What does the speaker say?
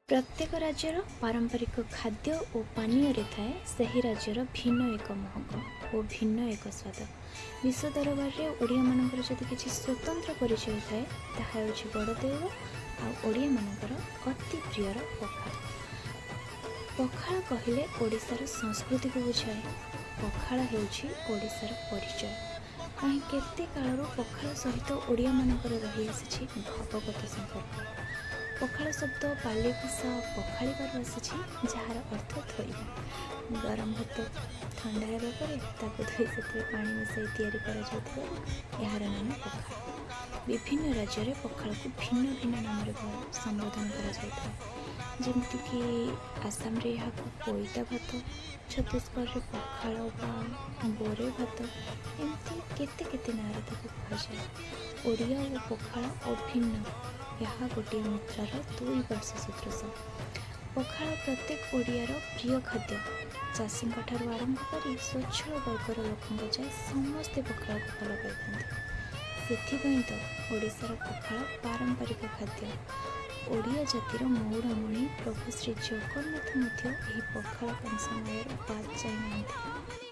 प्रत्येक राज्यर पारंपरिक खाद्य और पानीय थाए से राज्यर भिन्न एक महक और भिन्न एक स्वाद। विश्व दरबार में ओडिया मानकर जदि किसी स्वतंत्र परिचय थाए ताहा होछि बड़देव आ ओडिया मानकर अति प्रियर पखाल। पखाल कहले ओडिशार संस्कृति को बुझाए। पखाल हेउछि ओडिशार परिचय। कहीं केते कालरू पखाल सहित ओडिया मानकर रही आसी भावगत संपर्क। पखाल शब्द पाली भाषा पखाड़बार आसी जार अर्थ धोइबा। गरम भात ठंडा हेबा परे ताको धोई से पानी मिसाई यार नाम पखाल। विभिन्न राज्य में पखाल को भिन्न भिन्न नाम संबोधन करमितिक आसाम रे यहाँ पोईता भात, छत्तीसगढ़ में पखाल बोरे भात, एमती केते केते नारे कहुए। ओडिया और पखाल अभिन्न, यह गोटे मुद्रार दुई वर्ष सदृश। पखाल प्रत्येक ओडियार प्रिय खाद्य। चाषी आरंभ कर स्वच्छल वर्गर लोक जाए समस्ते पखाल को भल पाई। से तो ओडिशार पखाल पारंपरिक खाद्य। ओडिया जातिर मौड़मणि प्रभु श्री जगन्नाथ पखाल समय बाद जाए।